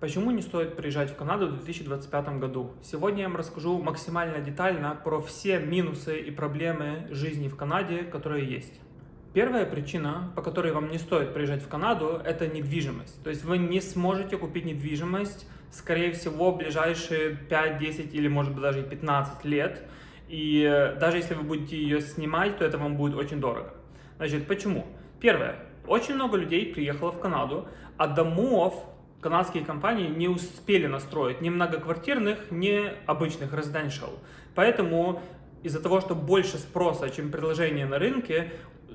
Почему не стоит приезжать в Канаду в 2025 году? Сегодня я вам расскажу максимально детально про все минусы и проблемы жизни в Канаде, которые есть. Первая причина, по которой вам не стоит приезжать в Канаду, это недвижимость. То есть вы не сможете купить недвижимость, скорее всего, в ближайшие 5, 10 или может быть даже 15 лет. И даже если вы будете ее снимать, то это вам будет очень дорого. Значит, почему? Первое. Очень много людей приехало в Канаду, а домов канадские компании не успели настроить ни многоквартирных, ни обычных residential. Поэтому из-за того, что больше спроса, чем предложения на рынке,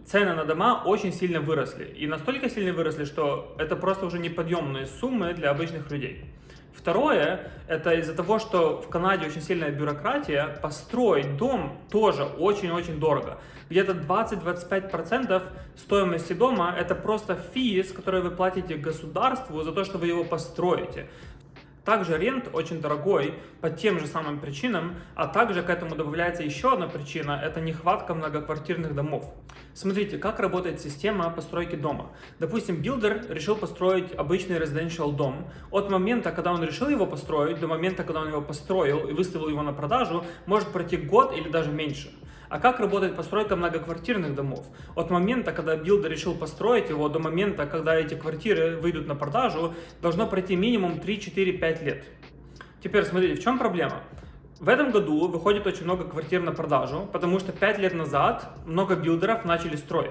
цены на дома очень сильно выросли. И настолько сильно выросли, что это просто уже неподъемные суммы для обычных людей. Второе, это из-за того, что в Канаде очень сильная бюрократия, построить дом тоже очень-очень дорого. Где-то 20-25% стоимости дома это просто физ, который вы платите государству за то, что вы его построите. Также рент очень дорогой по тем же самым причинам, а также к этому добавляется еще одна причина – это нехватка многоквартирных домов. Смотрите, как работает система постройки дома. Допустим, билдер решил построить обычный residential дом. От момента, когда он решил его построить, до момента, когда он его построил и выставил его на продажу, может пройти год или даже меньше. А как работает постройка многоквартирных домов? От момента, когда билдер решил построить его, до момента, когда эти квартиры выйдут на продажу, должно пройти минимум 3-4-5 лет. Теперь смотрите, в чем проблема? В этом году выходит очень много квартир на продажу, потому что 5 лет назад много билдеров начали строить.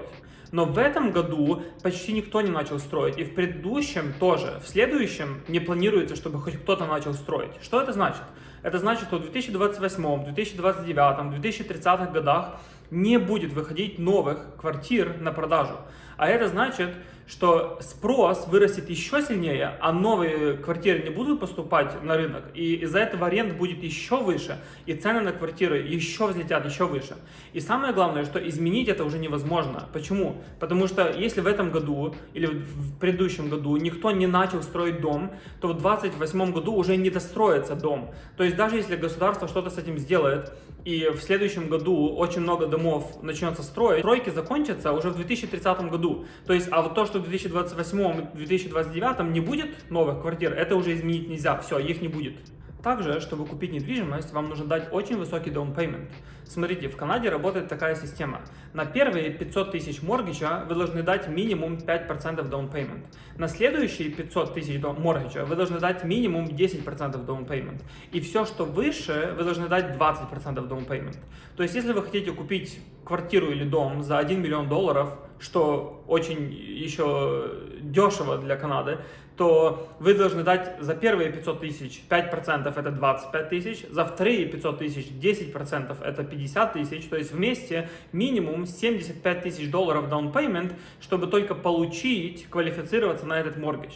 Но в этом году почти никто не начал строить, и в предыдущем тоже. В следующем не планируется, чтобы хоть кто-то начал строить. Что это значит? Это значит, что в 2028, 2029, 2030 годах не будет выходить новых квартир на продажу. А это значит, что спрос вырастет еще сильнее, а новые квартиры не будут поступать на рынок, и из-за этого аренда будет еще выше, и цены на квартиры еще взлетят еще выше. И самое главное, что изменить это уже невозможно. Почему? Потому что если в этом году или в предыдущем году никто не начал строить дом, то в 2028 году уже не достроится дом. То есть даже если государство что-то с этим сделает, и в следующем году очень много домов начнется строить, стройки закончатся уже в 2030 году. То есть, а вот то, что в 2028 и 2029 не будет новых квартир, это уже изменить нельзя, все, их не будет. Также, чтобы купить недвижимость, вам нужно дать очень высокий down payment. Смотрите, в Канаде работает такая система. На первые 500 тысяч моргича вы должны дать минимум 5% down payment. На следующие 500 тысяч моргича вы должны дать минимум 10% down payment. И все, что выше, вы должны дать 20% down payment. То есть, если вы хотите купить квартиру или дом за $1 миллион, что очень еще дешево для Канады, то вы должны дать за первые 500 тысяч 5% это 25 тысяч, за вторые 500 тысяч 10% это 50 тысяч, то есть вместе минимум $75 тысяч down payment, чтобы только получить, квалифицироваться на этот моргидж.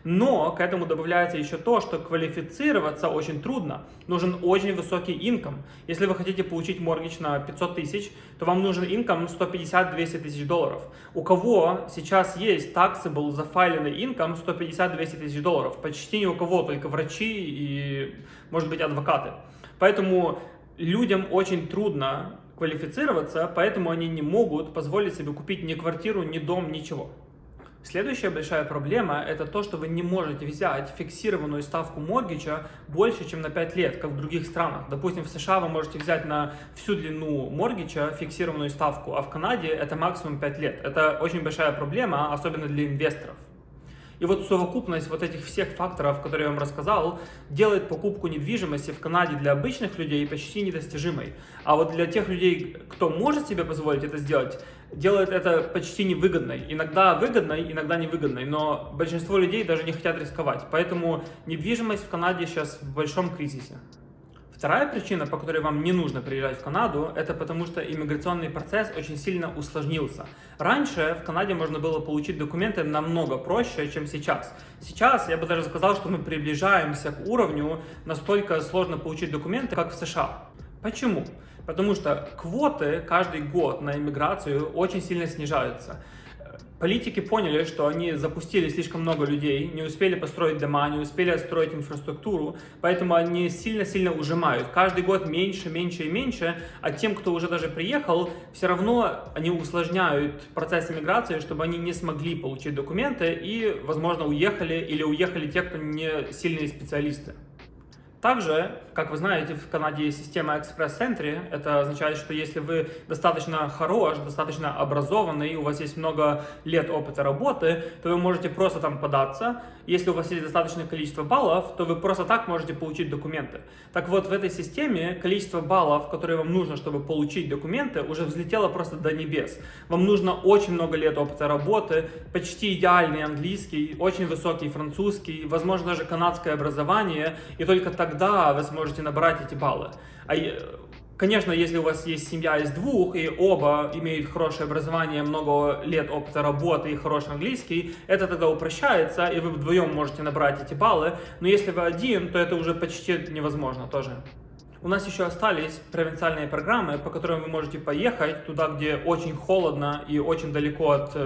Но к этому добавляется еще то, что квалифицироваться очень трудно. Нужен очень высокий инком. Если вы хотите получить моргидж на 500 тысяч, то вам нужен инком 150-200 тысяч долларов. У кого сейчас есть taxable зафайленный инком 150-200 тысяч долларов? Почти ни у кого, только врачи и, может быть, адвокаты. Поэтому людям очень трудно квалифицироваться, поэтому они не могут позволить себе купить ни квартиру, ни дом, ничего. Следующая большая проблема – это то, что вы не можете взять фиксированную ставку моргиджа больше, чем на 5 лет, как в других странах. Допустим, в США вы можете взять на всю длину моргиджа фиксированную ставку, а в Канаде это максимум 5 лет. Это очень большая проблема, особенно для инвесторов. И вот совокупность вот этих всех факторов, которые я вам рассказал, делает покупку недвижимости в Канаде для обычных людей почти недостижимой. А вот для тех людей, кто может себе позволить это сделать, делает это почти невыгодной. Иногда выгодной, иногда невыгодной, но большинство людей даже не хотят рисковать. Поэтому недвижимость в Канаде сейчас в большом кризисе. Вторая причина, по которой вам не нужно приезжать в Канаду, это потому что иммиграционный процесс очень сильно усложнился. Раньше в Канаде можно было получить документы намного проще, чем сейчас. Сейчас я бы даже сказал, что мы приближаемся к уровню, настолько сложно получить документы, как в США. Почему? Потому что квоты каждый год на иммиграцию очень сильно снижаются. Политики поняли, что они запустили слишком много людей, не успели построить дома, не успели отстроить инфраструктуру, поэтому они сильно-сильно ужимают. Каждый год меньше, меньше и меньше, а тем, кто уже даже приехал, все равно они усложняют процесс иммиграции, чтобы они не смогли получить документы и, возможно, уехали или уехали те, кто не сильные специалисты. Также, как вы знаете, в Канаде есть система экспресс-энтри. Это означает, что если вы достаточно хорош, достаточно образованный, у вас есть много лет опыта работы, то вы можете просто там податься. Если у вас есть достаточное количество баллов, то вы просто так можете получить документы. Так вот, в этой системе количество баллов, которые вам нужно, чтобы получить документы, уже взлетело просто до небес. Вам нужно очень много лет опыта работы, почти идеальный английский, очень высокий французский, возможно, даже канадское образование, и только тогда вы сможете набрать эти баллы. Конечно, если у вас есть семья из двух, и оба имеют хорошее образование, много лет опыта работы и хороший английский, это тогда упрощается, и вы вдвоем можете набрать эти баллы. Но если вы один, то это уже почти невозможно тоже. У нас еще остались провинциальные программы, по которым вы можете поехать туда, где очень холодно и очень далеко от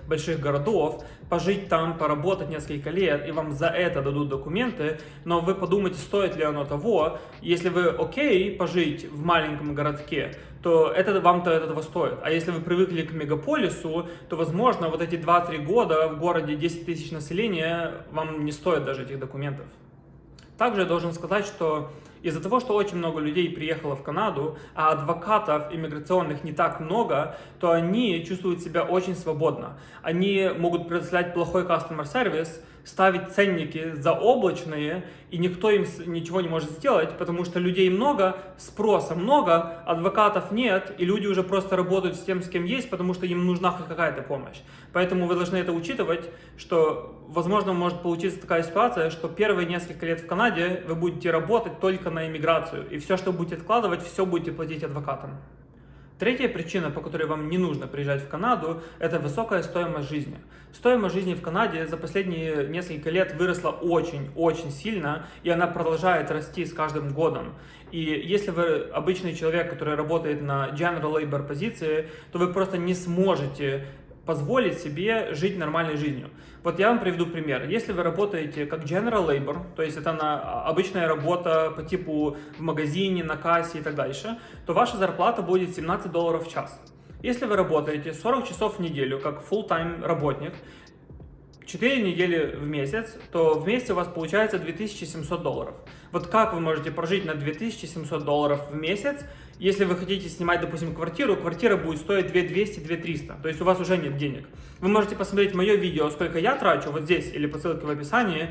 больших городов, пожить там, поработать несколько лет, и вам за это дадут документы, но вы подумайте, стоит ли оно того. Если вы окей пожить в маленьком городке, то это вам-то этого стоит. А если вы привыкли к мегаполису, то, возможно, вот эти 2-3 года в городе 10 тысяч населения вам не стоит даже этих документов. Также я должен сказать, что из-за того, что очень много людей приехало в Канаду, а адвокатов иммиграционных не так много, то они чувствуют себя очень свободно. Они могут предоставлять плохой customer service, ставить ценники заоблачные, и никто им ничего не может сделать, потому что людей много, спроса много, адвокатов нет, и люди уже просто работают с тем, с кем есть, потому что им нужна хоть какая-то помощь. Поэтому вы должны это учитывать, что, возможно, может получиться такая ситуация, что первые несколько лет в Канаде вы будете работать только на иммиграцию, и все, что будете откладывать, все будете платить адвокатам. Третья причина, по которой вам не нужно приезжать в Канаду, это высокая стоимость жизни. Стоимость жизни в Канаде за последние несколько лет выросла очень сильно, и она продолжает расти с каждым годом. И если вы обычный человек, который работает на General Labor позиции, то вы просто не сможете позволить себе жить нормальной жизнью. Вот я вам приведу пример. Если вы работаете как General Labor, то есть это обычная работа по типу в магазине, на кассе и так дальше, то ваша зарплата будет $17 в час. Если вы работаете 40 часов в неделю как full-time работник, 4 недели в месяц, то в месяц у вас получается $2700. Вот как вы можете прожить на $2700 в месяц, если вы хотите снимать, допустим, квартиру, квартира будет стоить 2200, 2300, то есть у вас уже нет денег. Вы можете посмотреть мое видео, сколько я трачу, вот здесь или по ссылке в описании.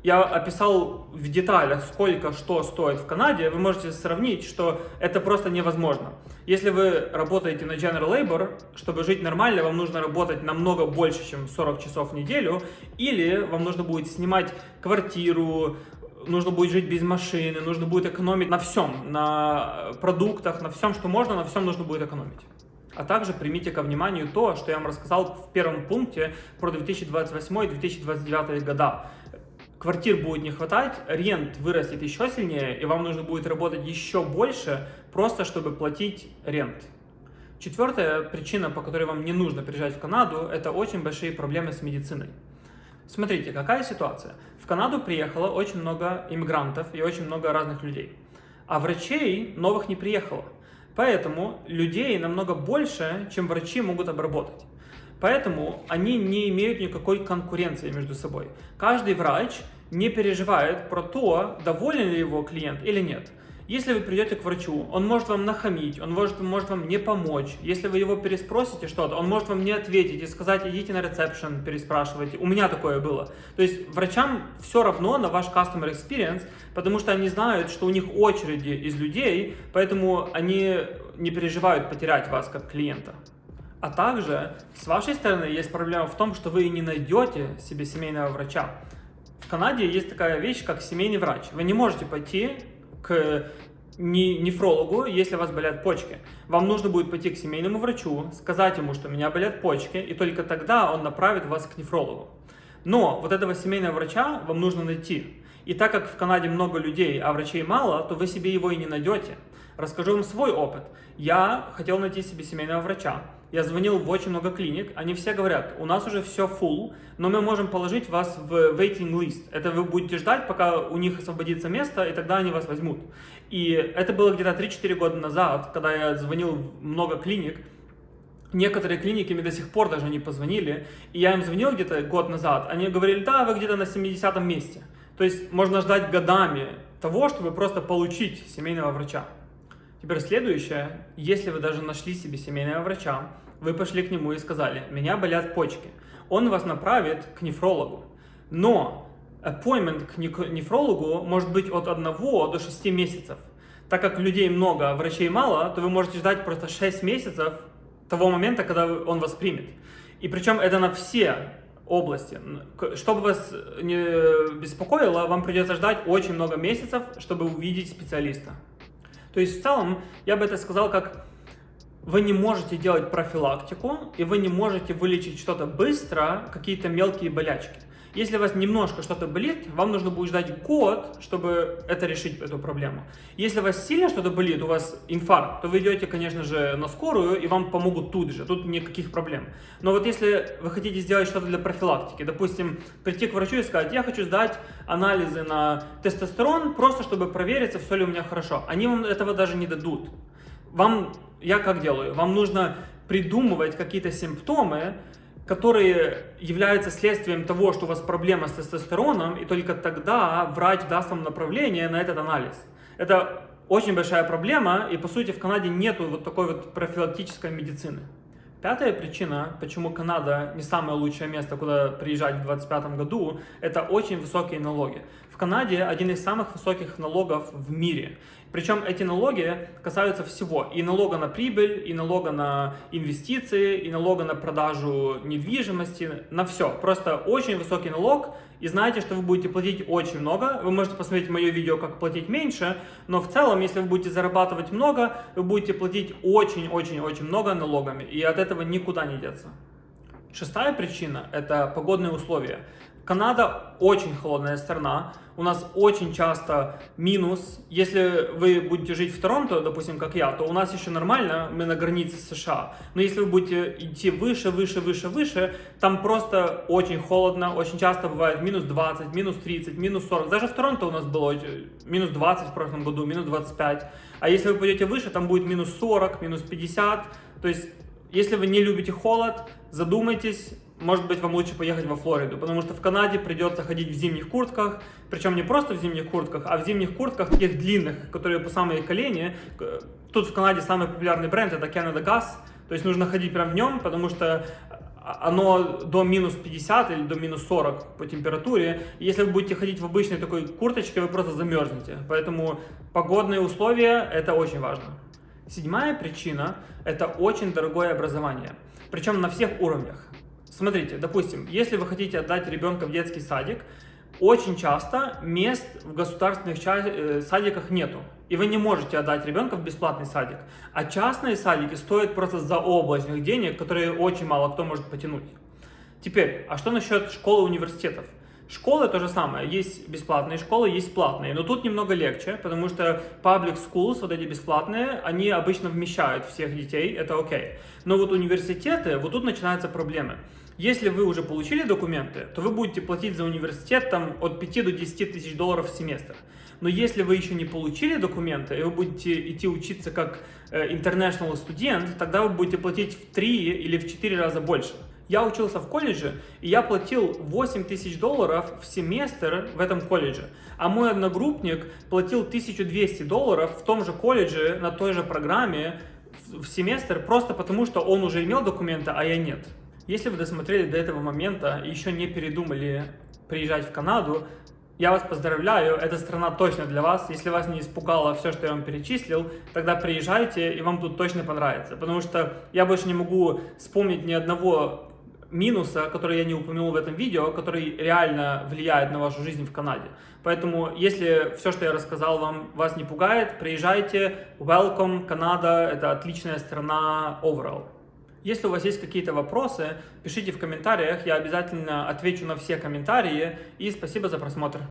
Я описал в деталях, сколько что стоит в Канаде, вы можете сравнить, что это просто невозможно. Если вы работаете на General Labor, чтобы жить нормально, вам нужно работать намного больше, чем 40 часов в неделю, или вам нужно будет снимать квартиру, нужно будет жить без машины, нужно будет экономить на всем, на продуктах, на всем, что можно, на всем нужно будет экономить. А также примите ко вниманию то, что я вам рассказал в первом пункте про 2028-2029 года. Квартир будет не хватать, рент вырастет еще сильнее, и вам нужно будет работать еще больше, просто чтобы платить рент. Четвертая причина, по которой вам не нужно приезжать в Канаду, это очень большие проблемы с медициной. Смотрите, какая ситуация. В Канаду приехало очень много иммигрантов и очень много разных людей, а врачей новых не приехало. Поэтому людей намного больше, чем врачи могут обработать. Поэтому они не имеют никакой конкуренции между собой. Каждый врач не переживает про то, доволен ли его клиент или нет. Если вы придете к врачу, он может вам нахамить, он может вам не помочь. Если вы его переспросите что-то, он может вам не ответить и сказать: идите на ресепшн, переспрашивайте. У меня такое было. То есть врачам все равно на ваш customer experience, потому что они знают, что у них очереди из людей, поэтому они не переживают потерять вас как клиента. А также с вашей стороны есть проблема в том, что вы не найдете себе семейного врача. В Канаде есть такая вещь, как семейный врач. Вы не можете пойти к нефрологу, если у вас болят почки. Вам нужно будет пойти к семейному врачу, сказать ему, что у меня болят почки, и только тогда он направит вас к нефрологу. Но вот этого семейного врача вам нужно найти. И так как в Канаде много людей, а врачей мало, то вы себе его и не найдете. Расскажу вам свой опыт. Я хотел найти себе семейного врача. я звонил в очень много клиник, они все говорят, у нас уже все full, но мы можем положить вас в waiting list. Это вы будете ждать, пока у них освободится место, и тогда они вас возьмут. И это было где-то 3-4 года назад, когда я звонил в много клиник. Некоторые клиники мне до сих пор даже не позвонили, и я им звонил где-то год назад, они говорили, да, вы где-то на 70-м месте. То есть можно ждать годами того, чтобы просто получить семейного врача. Теперь следующее, если вы даже нашли себе семейного врача, вы пошли к нему и сказали, меня болят почки, он вас направит к нефрологу. Но appointment к нефрологу может быть от 1 до 6 месяцев. Так как людей много, а врачей мало, то вы можете ждать просто 6 месяцев того момента, когда он вас примет. И причем это на все области. Чтобы вас не беспокоило, вам придется ждать очень много месяцев, чтобы увидеть специалиста. То есть в целом, я бы это сказал, как вы не можете делать профилактику, и вы не можете вылечить что-то быстро, какие-то мелкие болячки. Если у вас немножко что-то болит, вам нужно будет ждать год, чтобы это решить, эту проблему. Если у вас сильно что-то болит, у вас инфаркт, то вы идете, конечно же, на скорую, и вам помогут тут же, тут никаких проблем. Но вот если вы хотите сделать что-то для профилактики, допустим, прийти к врачу и сказать, я хочу сдать анализы на тестостерон, просто чтобы провериться, все ли у меня хорошо. Они вам этого даже не дадут. Я как делаю? Вам нужно придумывать какие-то симптомы, которые являются следствием того, что у вас проблема с тестостероном, и только тогда врач даст вам направление на этот анализ. Это очень большая проблема, и по сути в Канаде нету вот такой вот профилактической медицины. Пятая причина, почему Канада не самое лучшее место, куда приезжать в 2025 году, это очень высокие налоги. В Канаде один из самых высоких налогов в мире. Причем эти налоги касаются всего. И налога на прибыль, и налога на инвестиции, и налога на продажу недвижимости, на все. Просто очень высокий налог. И знаете, что вы будете платить очень много. Вы можете посмотреть мое видео, как платить меньше. Но в целом, если вы будете зарабатывать много, вы будете платить очень-очень-очень много налогами. И от этого никуда не деться. Шестая причина – это погодные условия. Канада очень холодная страна, у нас очень часто минус. Если вы будете жить в Торонто, допустим, как я, то у нас еще нормально, мы на границе с США. Но если вы будете идти выше, там просто очень холодно, очень часто бывает минус 20, минус 30, минус 40. Даже в Торонто у нас было минус 20 в прошлом году, минус 25. А если вы пойдете выше, там будет минус 40, минус 50. То есть, если вы не любите холод, задумайтесь. Может быть, вам лучше поехать во Флориду, потому что в Канаде придется ходить в зимних куртках, причем не просто в зимних куртках, а в зимних куртках таких длинных, которые по самые колени. Тут в Канаде самый популярный бренд это Canada Goose, то есть нужно ходить прям в нем, потому что оно до минус 50 или до минус 40 по температуре. Если вы будете ходить в обычной такой курточке, вы просто замерзнете. Поэтому погодные условия это очень важно. Седьмая причина это очень дорогое образование, причем на всех уровнях. Смотрите, допустим, если вы хотите отдать ребенка в детский садик, очень часто мест в государственных садиках нету. И вы не можете отдать ребенка в бесплатный садик. А частные садики стоят просто заоблачных денег, которые очень мало кто может потянуть. Теперь, а что насчет школы и университетов? Школы то же самое, есть бесплатные школы, есть платные, но тут немного легче, потому что public schools, вот эти бесплатные, они обычно вмещают всех детей, это окей. Но вот университеты, вот тут начинаются проблемы. Если вы уже получили документы, то вы будете платить за университет там, от 5 до 10 тысяч долларов в семестр. Но если вы еще не получили документы, и вы будете идти учиться как international студент, тогда вы будете платить в 3 или в 4 раза больше. Я учился в колледже, и я платил 8 тысяч долларов в семестр в этом колледже. А мой одногруппник платил 1200 долларов в том же колледже, на той же программе в семестр, просто потому что он уже имел документы, а я нет. Если вы досмотрели до этого момента и еще не передумали приезжать в Канаду, я вас поздравляю, эта страна точно для вас. Если вас не испугало все, что я вам перечислил, тогда приезжайте, и вам тут точно понравится. Потому что я больше не могу вспомнить ни одного минуса, который я не упомянул в этом видео, который реально влияет на вашу жизнь в Канаде. Поэтому, если все, что я рассказал вам, вас не пугает, приезжайте. Welcome, Канада, это отличная страна overall. Если у вас есть какие-то вопросы, пишите в комментариях, я обязательно отвечу на все комментарии, и спасибо за просмотр.